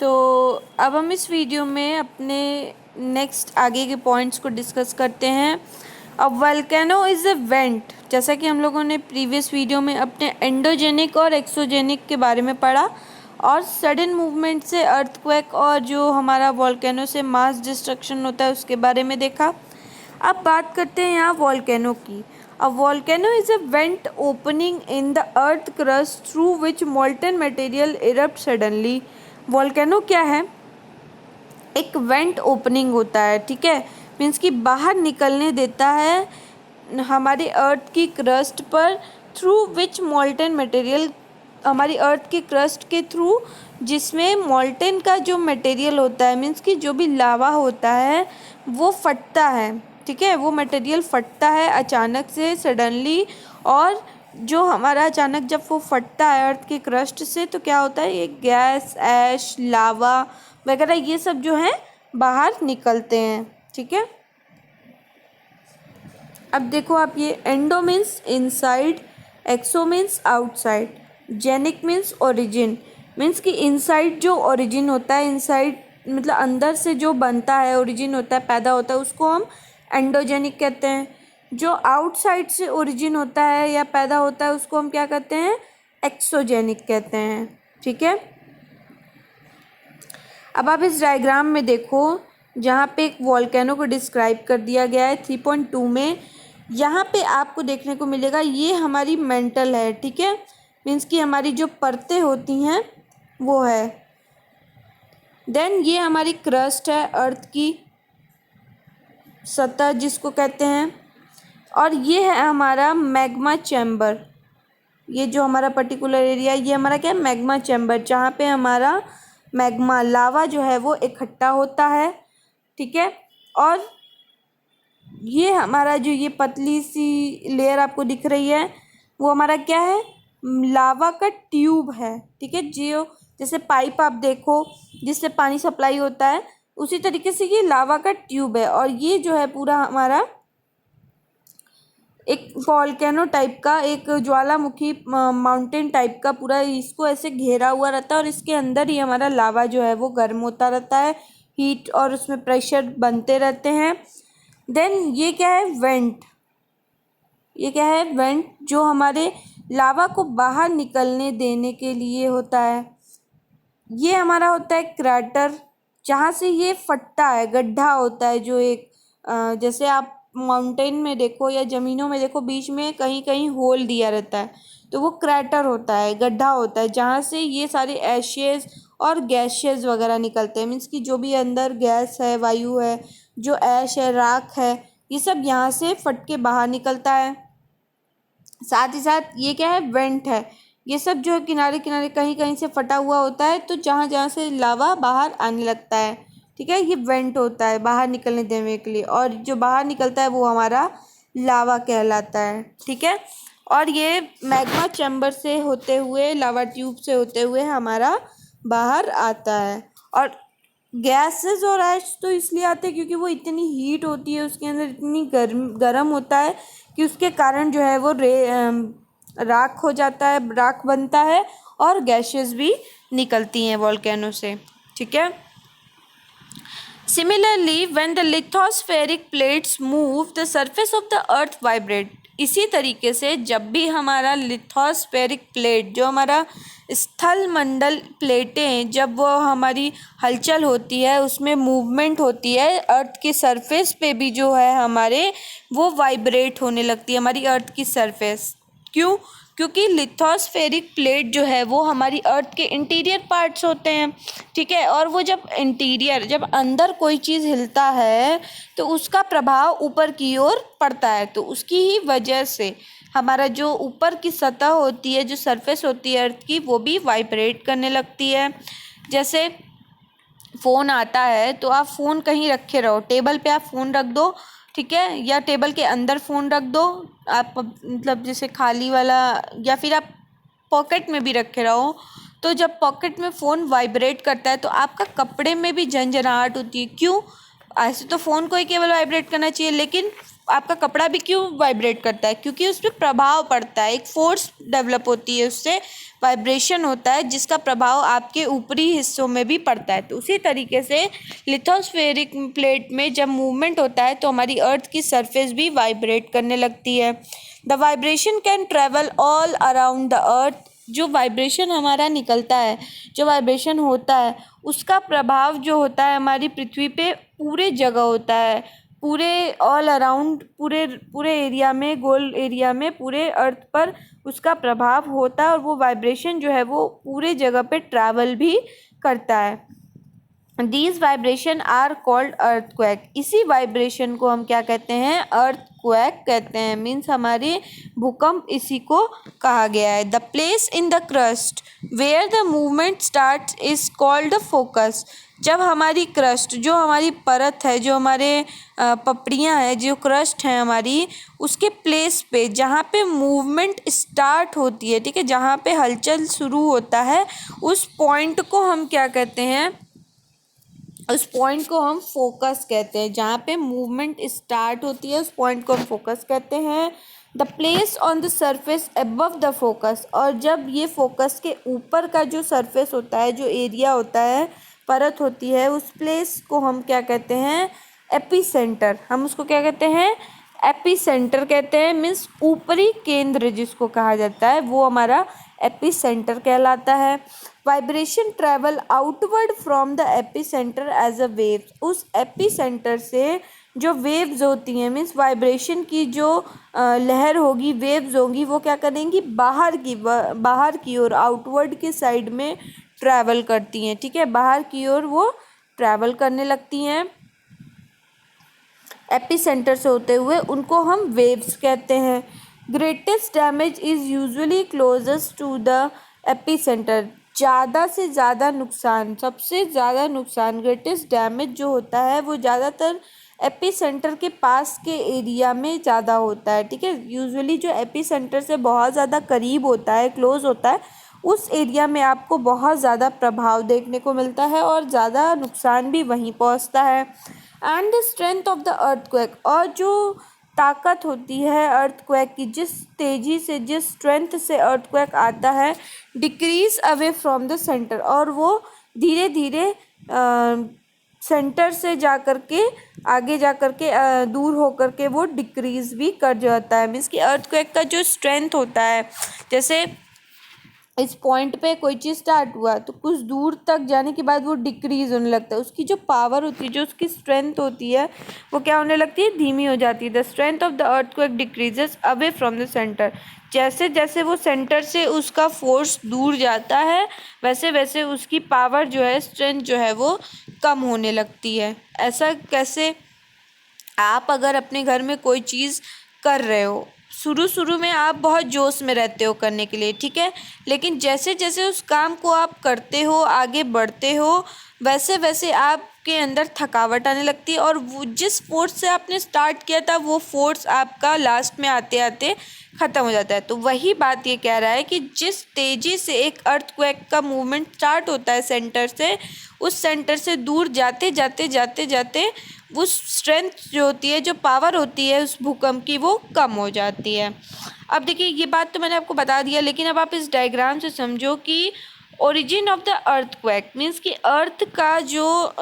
तो अब हम इस वीडियो में अपने नेक्स्ट आगे के पॉइंट्स को डिस्कस करते हैं। अब वल्केनो इज़ अ वेंट, जैसा कि हम लोगों ने प्रीवियस वीडियो में अपने एंडोजेनिक और एक्सोजेनिक के बारे में पढ़ा और सडन मूवमेंट से अर्थक्वेक और जो हमारा वॉल्केनो से मास डिस्ट्रक्शन होता है उसके बारे में देखा। अब बात करते हैं यहाँ वॉल्केनो की। A volcano is a vent opening in the earth crust through which molten material erupt suddenly. Volcano क्या है? एक वेंट ओपनिंग होता है, ठीक है, मीन्स कि बाहर निकलने देता है हमारी अर्थ की क्रस्ट पर, थ्रू विच मोल्टन मटेरियल, हमारी अर्थ की क्रस्ट के थ्रू, जिसमें मोल्टन का जो मटेरियल होता है, मीन्स कि जो भी लावा होता है वो फटता है, ठीक है, वो मटेरियल फटता है अचानक से सडनली। और जो हमारा अचानक जब वो फटता है अर्थ के क्रस्ट से तो क्या होता है, ये गैस, ऐश, लावा वगैरह ये सब जो है बाहर निकलते हैं, ठीक है। अब देखो आप, ये endo means inside, exo means outside, genic means origin, means कि इनसाइड जो ओरिजिन होता है, इनसाइड मतलब अंदर से जो बनता है, ओरिजिन होता है, पैदा होता है, उसको हम एंडोजेनिक कहते हैं। जो आउटसाइड से ओरिजिन होता है या पैदा होता है उसको हम क्या कहते हैं, एक्सोजेनिक कहते हैं, ठीक है। अब आप इस डायग्राम में देखो, जहाँ पे एक वॉल्केनो को डिस्क्राइब कर दिया गया है 3.2 में। यहाँ पे आपको देखने को मिलेगा ये हमारी मेंटल है, ठीक है, मीन्स कि हमारी जो परतें होती हैं वो है। देन ये हमारी क्रस्ट है, अर्थ की सतह जिसको कहते हैं, और ये है हमारा मैग्मा चैम्बर। ये जो हमारा पर्टिकुलर एरिया, ये हमारा क्या है, मैग्मा चैम्बर, जहाँ पे हमारा मैग्मा लावा जो है वो इकट्ठा होता है, ठीक है। और ये हमारा जो ये पतली सी लेयर आपको दिख रही है वो हमारा क्या है, लावा का ट्यूब है, ठीक है। जो जैसे पाइप आप देखो जिससे पानी सप्लाई होता है, उसी तरीके से ये लावा का ट्यूब है। और ये जो है पूरा हमारा एक वॉल्केनो टाइप का, एक ज्वालामुखी माउंटेन टाइप का, पूरा इसको ऐसे घेरा हुआ रहता है और इसके अंदर ही हमारा लावा जो है वो गर्म होता रहता है, हीट और उसमें प्रेशर बनते रहते हैं। देन ये क्या है, वेंट। ये क्या है, वेंट, जो हमारे लावा को बाहर निकलने देने के लिए होता है। ये हमारा होता है क्रैटर, जहाँ से ये फटता है, गड्ढा होता है जो एक जैसे आप माउंटेन में देखो या ज़मीनों में देखो, बीच में कहीं कहीं होल दिया रहता है, तो वो क्रैटर होता है, गड्ढा होता है, जहाँ से ये सारे एशेज और गैसेस वगैरह निकलते हैं। मीन्स कि जो भी अंदर गैस है, वायु है, जो ऐश है, राख है, ये सब यहाँ से फट के बाहर निकलता है। साथ ही साथ ये क्या है, वेंट है। ये सब जो है किनारे किनारे कहीं कहीं से फटा हुआ होता है, तो जहाँ जहाँ से लावा बाहर आने लगता है, ठीक है, ये वेंट होता है बाहर निकलने देने के लिए। और जो बाहर निकलता है वो हमारा लावा कहलाता है, ठीक है। और ये मैग्मा चैम्बर से होते हुए, लावा ट्यूब से होते हुए हमारा बाहर आता है। और गैसेस और ऐश तो इसलिए आते हैं क्योंकि वो इतनी हीट होती है, उसके अंदर इतनी गर्म होता है कि उसके कारण जो है वो राख हो जाता है, राख बनता है और गैसेस भी निकलती हैं वॉल्केनो से, ठीक है। Similarly, when the lithospheric plates move, the surface of the earth vibrate. इसी तरीके से जब भी हमारा लिथोस्फेरिक प्लेट, जो हमारा स्थल मंडल प्लेटें, जब वो हमारी हलचल होती है, उसमें मूवमेंट होती है, अर्थ के सरफेस पे भी जो है हमारे वो वाइब्रेट होने लगती है, हमारी अर्थ की सरफेस। क्यों? क्योंकि लिथोस्फेरिक प्लेट जो है वो हमारी अर्थ के इंटीरियर पार्ट्स होते हैं, ठीक है। और वो जब अंदर कोई चीज़ हिलता है तो उसका प्रभाव ऊपर की ओर पड़ता है, तो उसकी ही वजह से हमारा जो ऊपर की सतह होती है, जो सरफेस होती है अर्थ की, वो भी वाइब्रेट करने लगती है। जैसे फ़ोन आता है तो आप फ़ोन कहीं रखे रहो, टेबल पे आप फ़ोन रख दो, ठीक है, या टेबल के अंदर फ़ोन रख दो आप, मतलब जैसे खाली वाला, या फिर आप पॉकेट में भी रखे रहो, तो जब पॉकेट में फ़ोन वाइब्रेट करता है तो आपका कपड़े में भी झंझनाहट होती है। क्यों? ऐसे तो फ़ोन को ही केवल वाइब्रेट करना चाहिए, लेकिन आपका कपड़ा भी क्यों वाइब्रेट करता है? क्योंकि उस पर प्रभाव पड़ता है, एक फोर्स डेवलप होती है, उससे वाइब्रेशन होता है जिसका प्रभाव आपके ऊपरी हिस्सों में भी पड़ता है। तो उसी तरीके से लिथोस्फेरिक प्लेट में जब मूवमेंट होता है तो हमारी अर्थ की सरफेस भी वाइब्रेट करने लगती है। The vibration can travel all around the earth. जो वाइब्रेशन हमारा निकलता है, जो वाइब्रेशन होता है, उसका प्रभाव जो होता है हमारी पृथ्वी पे पूरे जगह होता है, पूरे ऑल अराउंड, पूरे पूरे एरिया में, गोल एरिया में, पूरे अर्थ पर उसका प्रभाव होता है और वो वाइब्रेशन जो है वो पूरे जगह पे ट्रैवल भी करता है। These vibration are called earthquake. इसी वाइब्रेशन को हम क्या कहते हैं? अर्थक्वेक कहते हैं। मीन्स हमारे भूकंप इसी को कहा गया है। The place in the crust where the movement start is called focus. जब हमारी क्रस्ट, जो हमारी परत है, जो हमारे पपड़ियाँ हैं, जो क्रस्ट है हमारी, उसके प्लेस पे जहाँ पे मूवमेंट स्टार्ट होती है, ठीक है, जहाँ पे हलचल शुरू होता है, उस पॉइंट को हम क्या कहते हैं? उस पॉइंट को हम फोकस कहते हैं। जहाँ पे मूवमेंट स्टार्ट होती है उस पॉइंट को हम फोकस कहते हैं। The place on the surface above the focus. और जब ये फोकस के ऊपर का जो सरफेस होता है, जो एरिया होता है, परत होती है, उस प्लेस को हम क्या कहते हैं? AP centre. हम उसको क्या कहते हैं? एपी सेंटर कहते हैं। मीन्स ऊपरी केंद्र जिसको कहा जाता है वो हमारा एपी सेंटर कहलाता है। Vibration travel outward from the epicentre as a wave. उस एपी सेंटर से जो वेव्स होती हैं, मीन्स वाइब्रेशन की जो लहर होगी, वेव्स होंगी, वो क्या करेंगी? बाहर की ओर, आउटवर्ड के साइड में ट्रैवल करती हैं, ठीक है, बाहर की ओर वो ट्रैवल करने लगती हैं एपी सेंटर से होते हुए। उनको हम वेव्स कहते हैं। Greatest damage is usually closest to the epicentre. ज़्यादा से ज़्यादा नुकसान, सबसे ज़्यादा नुकसान, ग्रेटेस्ट डैमेज जो होता है वो ज़्यादातर एपी सेंटर के पास के एरिया में ज़्यादा होता है, ठीक है। यूजुअली जो एपी सेंटर से बहुत ज़्यादा करीब होता है, क्लोज होता है, उस एरिया में आपको बहुत ज़्यादा प्रभाव देखने को मिलता है और ज़्यादा नुकसान भी वहीं पहुंचता है। And the strength of the earthquake. और जो ताकत होती है अर्थक्वेक की, जिस तेज़ी से, जिस स्ट्रेंथ से अर्थक्वेक आता है, decrease away from the centre. और वो धीरे धीरे सेंटर से जा कर के, आगे जा कर के, दूर हो कर के वो डिक्रीज भी कर जाता है। मीन्स कि अर्थक्वेक का जो स्ट्रेंथ होता है, जैसे इस पॉइंट पे कोई चीज़ स्टार्ट हुआ तो कुछ दूर तक जाने के बाद वो डिक्रीज होने लगता है। उसकी जो पावर होती है, जो उसकी स्ट्रेंथ होती है, वो क्या होने लगती है? धीमी हो जाती है। The strength of the earthquake decreases away from the centre. जैसे जैसे वो सेंटर से उसका फोर्स दूर जाता है, वैसे वैसे उसकी पावर जो है, स्ट्रेंथ जो है, वो कम होने लगती है। ऐसा कैसे? आप अगर अपने घर में कोई चीज़ कर रहे हो, शुरू शुरू में आप बहुत जोश में रहते हो करने के लिए, ठीक है, लेकिन जैसे जैसे उस काम को आप करते हो, आगे बढ़ते हो, वैसे वैसे आपके अंदर थकावट आने लगती है और वो जिस फोर्स से आपने स्टार्ट किया था वो फोर्स आपका लास्ट में आते आते ख़त्म हो जाता है। तो वही बात ये कह रहा है कि जिस तेज़ी से एक अर्थक्वेक का मूवमेंट स्टार्ट होता है सेंटर से, उस सेंटर से दूर जाते जाते जाते जाते उस स्ट्रेंथ जो होती है, जो पावर होती है उस भूकंप की, वो कम हो जाती है। अब देखिए, ये बात तो मैंने आपको बता दिया, लेकिन अब आप इस डायग्राम से समझो कि origin of the earthquake means कि अर्थ का जो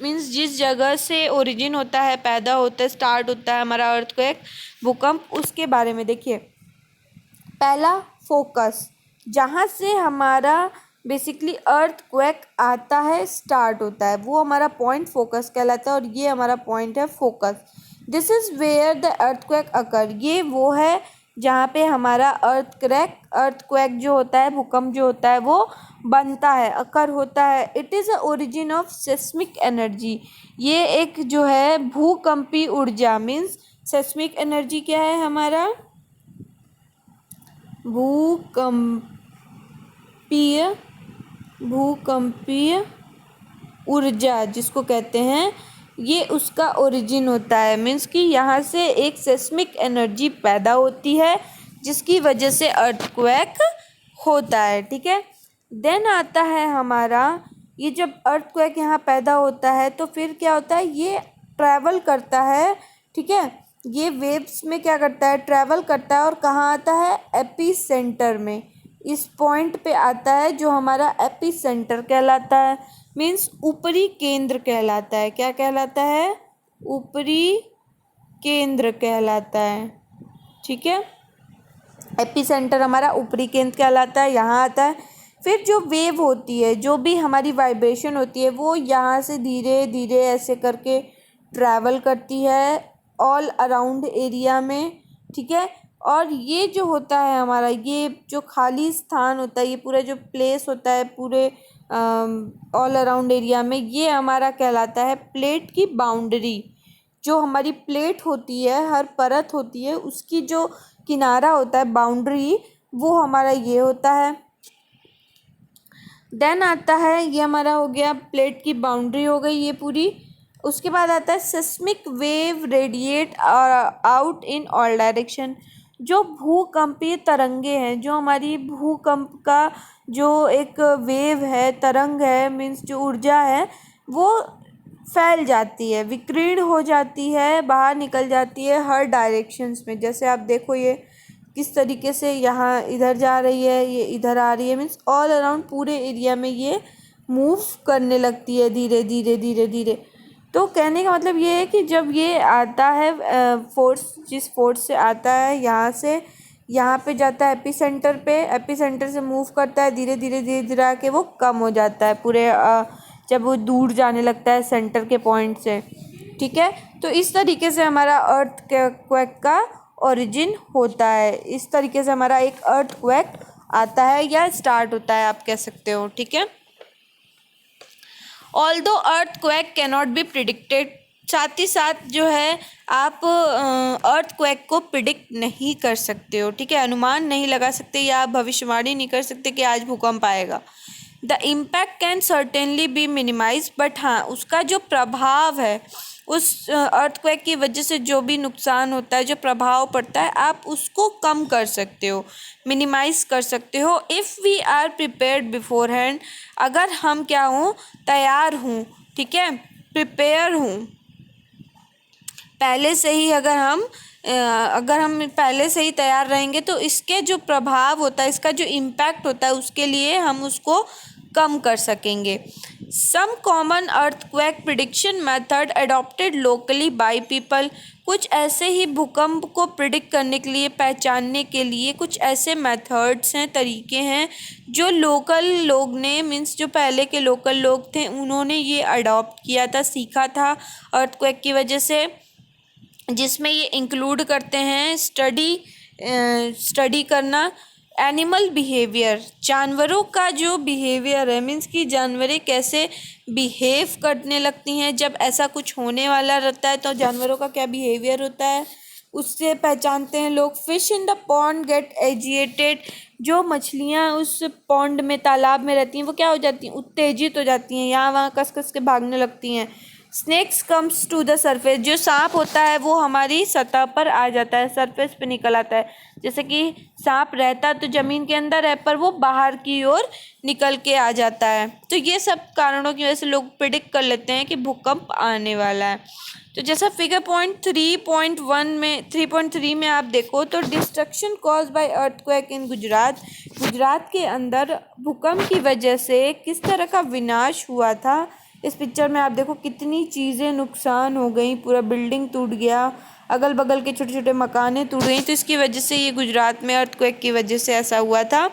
मीन्स जिस जगह से ओरिजिन होता है, पैदा होता है, स्टार्ट होता है हमारा अर्थक्वेक, भूकंप, उसके बारे में देखिए। पहला, फोकस, जहाँ से हमारा बेसिकली अर्थक्वेक आता है, स्टार्ट होता है, वो हमारा पॉइंट फोकस कहलाता है और ये हमारा पॉइंट है focus. This is where the earthquake occur. ये वो है जहाँ पे हमारा अर्थक्वेक जो होता है, भूकंप जो होता है, वो बनता है, अकर होता है। It is a origin of seismic energy. ये एक जो है भूकंपी ऊर्जा, मीन्स सेस्मिक एनर्जी क्या है हमारा? भूकंपीय ऊर्जा जिसको कहते हैं, ये उसका ओरिजिन होता है। मीन्स कि यहाँ से एक सेस्मिक एनर्जी पैदा होती है जिसकी वजह से अर्थक्वेक होता है, ठीक है। देन आता है हमारा, ये जब अर्थक्वेक यहाँ पैदा होता है तो फिर क्या होता है? ये ट्रैवल करता है ठीक है। ये वेव्स में क्या करता है, ट्रैवल करता है और कहाँ आता है, एपी सेंटर में। इस पॉइंट पे आता है जो हमारा एपी सेंटर कहलाता है, मीन्स ऊपरी केंद्र कहलाता है। क्या कहलाता है, ऊपरी केंद्र कहलाता है। ठीक है, एपी सेंटर हमारा ऊपरी केंद्र कहलाता है, यहाँ आता है। फिर जो वेव होती है, जो भी हमारी वाइब्रेशन होती है, वो यहाँ से धीरे धीरे ऐसे करके ट्रैवल करती है ऑल अराउंड एरिया में। ठीक है, और ये जो होता है हमारा, ये जो खाली स्थान होता है, ये पूरा जो प्लेस होता है पूरे ऑल अराउंड एरिया में, ये हमारा कहलाता है प्लेट की बाउंड्री। जो हमारी प्लेट होती है, हर परत होती है, उसकी जो किनारा होता है, बाउंड्री, वो हमारा ये होता है। देन आता है, ये हमारा हो गया प्लेट की बाउंड्री हो गई ये पूरी। उसके बाद आता है seismic wave radiate out in all direction. जो भूकंपीय तरंगे हैं, जो हमारी भूकंप का जो एक वेव है, तरंग है, मीन्स जो ऊर्जा है, वो फैल जाती है, विकीर्ण हो जाती है, बाहर निकल जाती है हर डायरेक्शंस में। जैसे आप देखो ये किस तरीके से यहाँ इधर जा रही है, ये इधर आ रही है, मीन्स ऑल अराउंड पूरे एरिया में ये मूव करने लगती है धीरे धीरे धीरे धीरे। तो कहने का मतलब ये है कि जब ये आता है फोर्स, जिस फोर्स से आता है, यहाँ से यहाँ पे जाता है एपी सेंटर पे, एपी सेंटर से मूव करता है धीरे धीरे धीरे धीरे आके वो कम हो जाता है पूरे जब वो दूर जाने लगता है सेंटर के पॉइंट से। ठीक है, तो इस तरीके से हमारा अर्थक्वेक का ओरिजिन होता है। इस तरीके से हमारा एक अर्थक्वेक आता है या स्टार्ट होता है, आप कह सकते हो। ठीक है, although earthquake cannot be predicted, साथ ही साथ जो है आप अर्थक्वेक को प्रिडिक्ट नहीं कर सकते हो। ठीक है, अनुमान नहीं लगा सकते या आप भविष्यवाणी नहीं कर सकते कि आज भूकंप आएगा। The impact can certainly be minimise, but हाँ, उसका जो प्रभाव है, उस अर्थक्वेक की वजह से जो भी नुकसान होता है, जो प्रभाव पड़ता है, आप उसको कम कर सकते हो, मिनिमाइज कर सकते हो। If we are prepared beforehand, अगर हम क्या हों, तैयार हूँ। ठीक है, प्रिपेयर हूँ, पहले से ही अगर हम पहले से ही तैयार रहेंगे तो इसके जो प्रभाव होता है, इसका जो इम्पैक्ट होता है, उसके लिए हम उसको कम कर सकेंगे। Some common earthquake prediction method adopted locally by people, कुछ ऐसे ही भूकंप को प्रिडिक्ट करने के लिए, पहचानने के लिए कुछ ऐसे मेथड्स हैं, तरीके हैं जो लोकल लोग ने, मीन्स जो पहले के लोकल लोग थे, उन्होंने ये अडॉप्ट किया था, सीखा था अर्थक्वेक की वजह से, जिसमें ये इंक्लूड करते हैं स्टडी करना, एनिमल बिहेवियर, जानवरों का जो बिहेवियर है, मीन्स कि जानवरें कैसे बिहेव करने लगती हैं जब ऐसा कुछ होने वाला रहता है, तो जानवरों का क्या बिहेवियर होता है उससे पहचानते हैं लोग। Fish in the pond get agitated, जो मछलियाँ उस पॉन्ड में, तालाब में रहती हैं, वो क्या हो जाती हैं, उत्तेजित हो जाती हैं, यहाँ वहाँ कस कस के भागने लगती हैं। Snakes comes to the surface, जो सांप होता है वो हमारी सतह पर आ जाता है, सरफेस पे निकल आता है। जैसे कि सांप रहता तो ज़मीन के अंदर है, पर वो बाहर की ओर निकल के आ जाता है। तो ये सब कारणों की वजह से लोग प्रिडिक्ट कर लेते हैं कि भूकंप आने वाला है। तो जैसा फिगर पॉइंट 3.3 में आप देखो तो डिस्ट्रक्शन कॉज बाय अर्थक्वेक इन गुजरात के अंदर भूकंप की वजह से किस तरह का विनाश हुआ था। इस पिक्चर में आप देखो कितनी चीज़ें नुकसान हो गई, पूरा बिल्डिंग टूट गया, अगल बगल के छोटे छोटे मकानें टूट गई। तो इसकी वजह से, ये गुजरात में अर्थक्वेक की वजह से ऐसा हुआ था।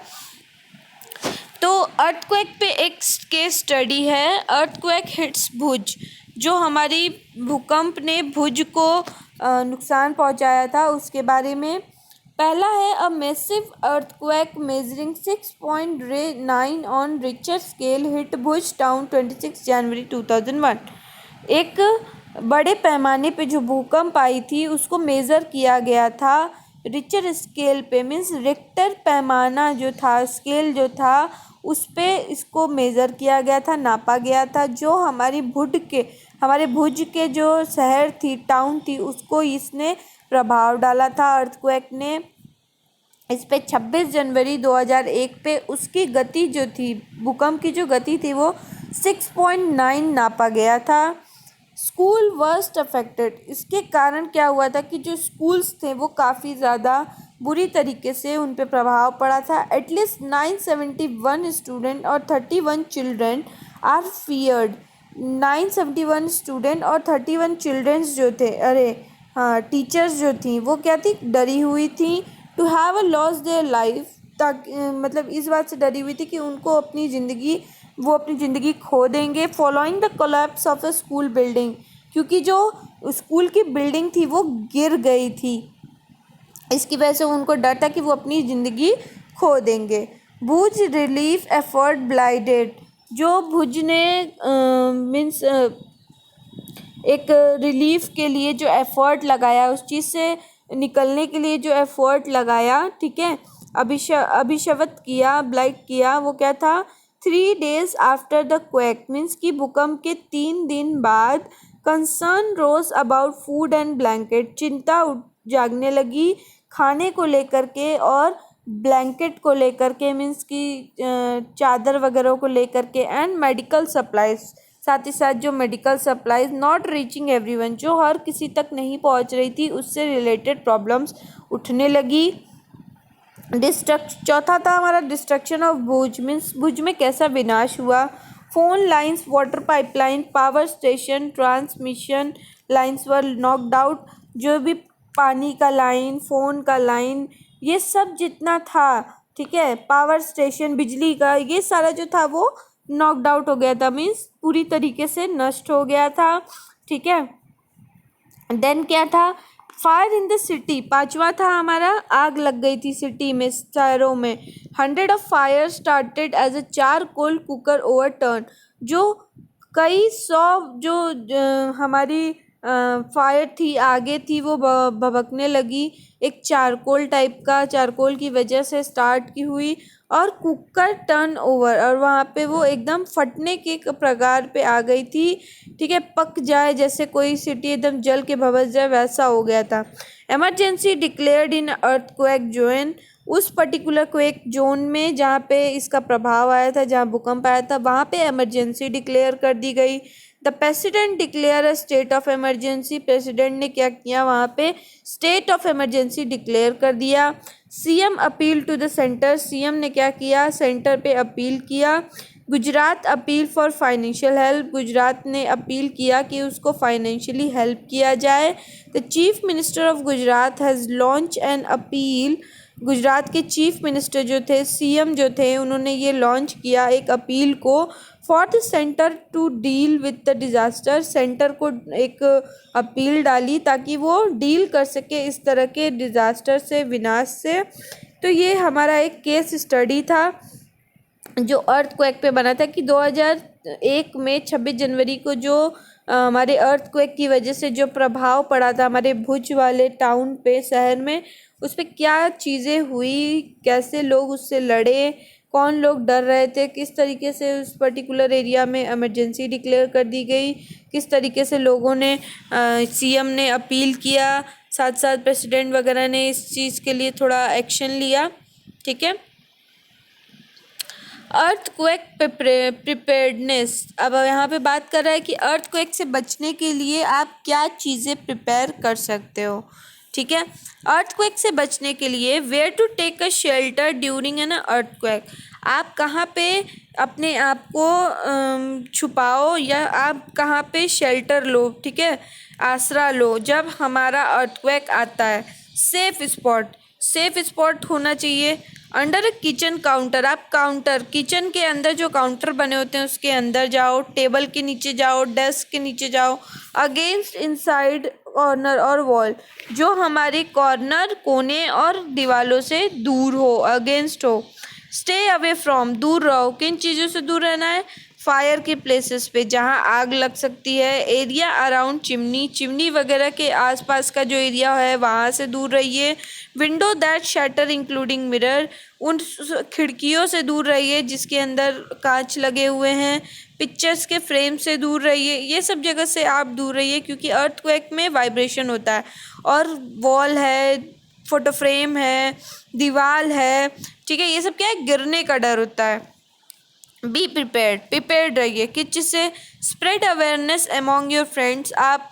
तो अर्थक्वेक पे एक केस स्टडी है, अर्थक्वेक हिट्स भुज, जो हमारी भूकंप ने भुज को नुकसान पहुंचाया था, उसके बारे में। पहला है a massive earthquake measuring 6.9 on Richter scale hit Bhuj town 26 जनवरी 2001। एक बड़े पैमाने पे जो भूकंप आई थी उसको मेज़र किया गया था रिक्टर स्केल पे, मीन्स रिक्टर पैमाना जो था, स्केल जो था, उस पे इसको मेज़र किया गया था, नापा गया था। जो हमारे भुज के जो शहर थी, टाउन थी, उसको इसने प्रभाव डाला था अर्थक्वेक ने। इस पे 26 जनवरी 2001 पे उसकी गति जो थी, भूकंप की जो गति थी, वो 6.9 नापा गया था। स्कूल वर्स्ट अफेक्टेड, इसके कारण क्या हुआ था कि जो स्कूल्स थे वो काफ़ी ज़्यादा बुरी तरीके से उन पे प्रभाव पड़ा था। एटलीस्ट 971 स्टूडेंट और 31 चिल्ड्रेन आर फियर्ड। 971 स्टूडेंट और 31 चिल्ड्रेंस जो थे, अरे हाँ, टीचर्स जो थी वो क्या थी, डरी हुई थी to have a loss their life, ताकि मतलब इस बात से डरी हुई थी कि उनको अपनी ज़िंदगी खो देंगे following the collapse of a school building, क्योंकि जो स्कूल की बिल्डिंग थी वो गिर गई थी। इसकी वजह से उनको डर था कि वो अपनी ज़िंदगी खो देंगे। भुज रिलीफ एफर्ट ब्लाइडेड, जो भुज ने मीन्स एक रिलीफ के लिए जो एफर्ट लगाया, उस चीज़ से निकलने के लिए जो एफर्ट लगाया, ठीक है, अभिशवत किया, ब्लाइट किया, वो क्या था, 3 days after the quake, means कि भूकंप के 3 दिन बाद concern rose about food and blanket, चिंता जागने लगी खाने को लेकर के और ब्लैंकेट को लेकर के, मीन्स कि चादर वगैरह को लेकर के, एंड मेडिकल सप्लाईज, साथ ही साथ जो medical supplies not reaching everyone, जो हर किसी तक नहीं पहुंच रही थी, उससे रिलेटेड प्रॉब्लम्स उठने लगी। चौथा था हमारा डिस्ट्रक्शन ऑफ भुज, मीन्स भुज में कैसा विनाश हुआ। Phone lines, water pipeline, power station, transmission lines were knocked out, जो भी पानी का लाइन, फ़ोन का लाइन, ये सब जितना था, ठीक है, पावर स्टेशन, बिजली का, ये सारा जो था वो नॉकड आउट हो गया था, मीन्स पूरी तरीके से नष्ट हो गया था, ठीक है। देन क्या था, फायर इन द सिटी, पांचवा था हमारा, आग लग गई थी सिटी में, शहरों में। 100 of fire started as a charcoal cooker overturn, जो कई सौ जो हमारी फायर थी, आगे थी, वो भभकने लगी, एक चारकोल की वजह से स्टार्ट की हुई, और कुकर टर्न ओवर, और वहाँ पे वो एकदम फटने के प्रकार पे आ गई थी, ठीक है, पक जाए जैसे कोई सिटी एकदम जल के भभस जाए, वैसा हो गया था। एमरजेंसी डिक्लेयर्ड इन अर्थक्वेक जोन, उस पर्टिकुलर क्वेक जोन में जहाँ पे इसका प्रभाव आया था, जहाँ भूकंप आया था, वहाँ पे एमरजेंसी डिक्लेयर कर दी गई। The president declare a state of emergency, president ने क्या किया, वहाँ पे स्टेट ऑफ इमरजेंसी डिक्लेयर कर दिया। CM appeal to the centre, CM ने क्या किया, सेंटर पे अपील किया। Gujarat appeal for financial help, Gujarat ने अपील किया कि उसको फाइनेंशियली हेल्प किया जाए। The chief minister of Gujarat has launch an appeal, Gujarat के चीफ मिनिस्टर जो थे, सीएम जो थे, उन्होंने ये लॉन्च किया एक अपील को, for the centre to deal with the disaster, centre को एक अपील डाली ताकि वो डील कर सके इस तरह के डिज़ास्टर से, विनाश से। तो ये हमारा एक केस स्टडी था जो अर्थक्वेक पे बना था कि 2001 में 26 जनवरी को जो हमारे अर्थक्वेक की वजह से जो प्रभाव पड़ा था हमारे भुज वाले टाउन पे, शहर में, उस पर क्या चीज़ें हुई, कैसे लोग उससे लड़े, कौन लोग डर रहे थे, किस तरीके से उस पर्टिकुलर एरिया में इमरजेंसी डिक्लेयर कर दी गई, किस तरीके से लोगों ने सीएम ने अपील किया, साथ साथ प्रेसिडेंट वगैरह ने इस चीज़ के लिए थोड़ा एक्शन लिया, ठीक है। अर्थक्वेक प्रिपेयर्डनेस, अब यहाँ पे बात कर रहा है कि अर्थक्वेक से बचने के लिए आप क्या चीज़ें प्रिपेयर कर सकते हो, ठीक है। अर्थक्वेक से बचने के लिए where to take a shelter during an earthquake, आप कहाँ पे अपने आप को छुपाओ या आप कहाँ पे शेल्टर लो, ठीक है, आसरा लो जब हमारा अर्थक्वेक आता है। सेफ स्पॉट होना चाहिए। अंडर अ किचन काउंटर, आप काउंटर, किचन के अंदर जो काउंटर बने होते हैं उसके अंदर जाओ, टेबल के नीचे जाओ, डेस्क के नीचे जाओ। अगेंस्ट, इनसाइड, कॉर्नर और वॉल, जो हमारे कॉर्नर, कोने और दीवालों से दूर हो, अगेंस्ट हो। स्टे अवे फ्रॉम, दूर रहो, किन चीज़ों से दूर रहना है, फायर के प्लेसेस पे जहाँ आग लग सकती है। एरिया अराउंड चिमनी वगैरह के आसपास का जो एरिया है वहाँ से दूर रहिए। Window that shutter including mirror, उन खिड़कियों से दूर रहिए जिसके अंदर कांच लगे हुए हैं। पिक्चर्स के फ्रेम से दूर रहिए, ये सब जगह से आप दूर रहिए क्योंकि अर्थक्वेक में वाइब्रेशन होता है। और वॉल है, फोटो फ्रेम है, दीवार है, ठीक है, ये सब क्या है, गिरने का डर होता है। बी प्रिपेयर्ड रहिए। किस चीज़ से? Spread awareness among your friends, आप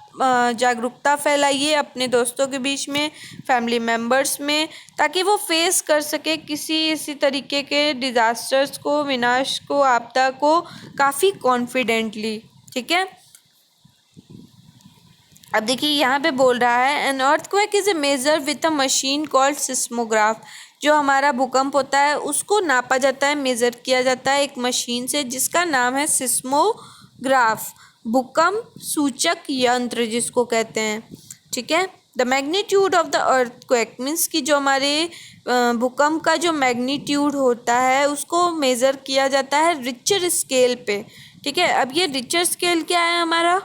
जागरूकता फैलाइए अपने दोस्तों के बीच में, फैमिली मेम्बर्स में, ताकि वो फेस कर सके किसी इसी तरीके के डिज़ास्टर्स को, विनाश को, आपदा को काफ़ी कॉन्फिडेंटली। ठीक है, अब देखिए यहाँ पे बोल रहा है an earthquake is a measure with a machine called seismograph. जो हमारा भूकंप होता है उसको नापा जाता है, मेज़र किया जाता है एक मशीन से जिसका नाम है सिस्मोग्राफ, भूकंप सूचक यंत्र जिसको कहते हैं। ठीक है, the magnitude of the earthquake means कि जो हमारे भूकंप का जो मैग्नीट्यूड होता है उसको मेज़र किया जाता है रिचर स्केल पे। ठीक है, अब ये रिचर स्केल क्या है? हमारा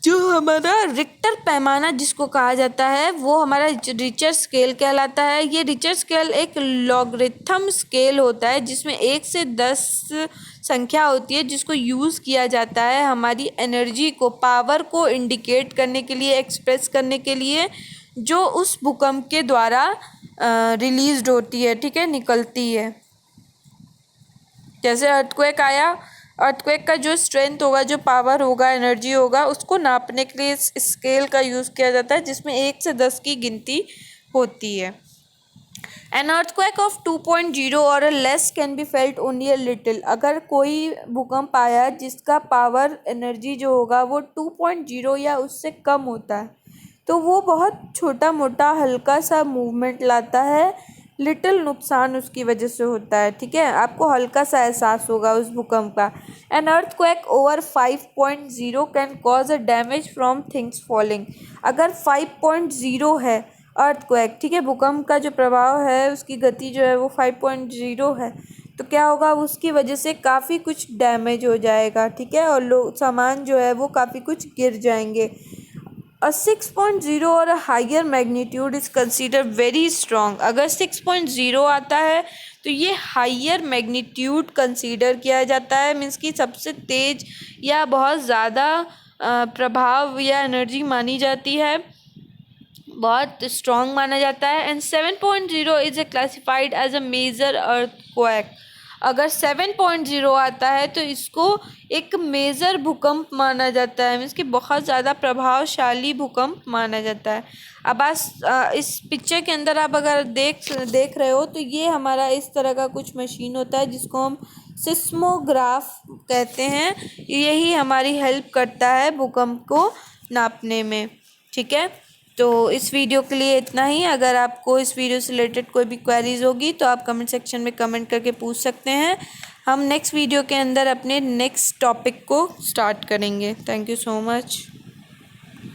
जो हमारा रिक्टर पैमाना जिसको कहा जाता है वो हमारा रिचर स्केल कहलाता है। ये रिचर स्केल एक लॉगरिथम स्केल होता है जिसमें 1 से 10 संख्या होती है जिसको यूज़ किया जाता है हमारी एनर्जी को, पावर को इंडिकेट करने के लिए, एक्सप्रेस करने के लिए, जो उस भूकंप के द्वारा रिलीज्ड होती है। ठीक है, निकलती है। जैसे अर्थक्वेक आया, अर्थक्वेक का जो स्ट्रेंथ होगा, जो पावर होगा, एनर्जी होगा, उसको नापने के लिए इस स्केल का यूज़ किया जाता है जिसमें 1 से 10 की गिनती होती है। एन अर्थक्वेक ऑफ 2.0 और less can be felt only a little. अगर कोई भूकंप आया जिसका पावर एनर्जी जो होगा वो 2.0 या उससे कम होता है तो वो बहुत छोटा मोटा हल्का सा मूवमेंट लाता है, लिटिल नुकसान उसकी वजह से होता है। ठीक है, आपको हल्का सा एहसास होगा उस भूकंप का। An earthquake over 5.0 can cause a damage from things falling. अगर 5.0 है अर्थक्वेक, ठीक है, भूकंप का जो प्रभाव है उसकी गति जो है वो 5.0 है, तो क्या होगा? उसकी वजह से काफ़ी कुछ डैमेज हो जाएगा। ठीक है, और सामान जो है वो काफ़ी कुछ गिर जाएंगे। A 6.0 और higher magnitude is consider very strong. अगर 6.0 आता है तो ये हायर मैग्नीट्यूड कंसीडर किया जाता है, मीन्स कि सबसे तेज या बहुत ज़्यादा प्रभाव या एनर्जी मानी जाती है, बहुत स्ट्रॉन्ग माना जाता है। And 7.0 is a classified as a major earthquake. अगर 7.0 आता है तो इसको एक मेजर भूकंप माना जाता है, मीन्स कि बहुत ज़्यादा प्रभावशाली भूकंप माना जाता है। अब इस पिक्चर के अंदर आप अगर देख रहे हो तो ये हमारा इस तरह का कुछ मशीन होता है जिसको हम सिस्मोग्राफ कहते हैं। यही हमारी हेल्प करता है भूकंप को नापने में। ठीक है, तो इस वीडियो के लिए इतना ही। अगर आपको इस वीडियो से रिलेटेड कोई भी क्वेरीज होगी तो आप कमेंट सेक्शन में कमेंट करके पूछ सकते हैं। हम नेक्स्ट वीडियो के अंदर अपने नेक्स्ट टॉपिक को स्टार्ट करेंगे। Thank you so much.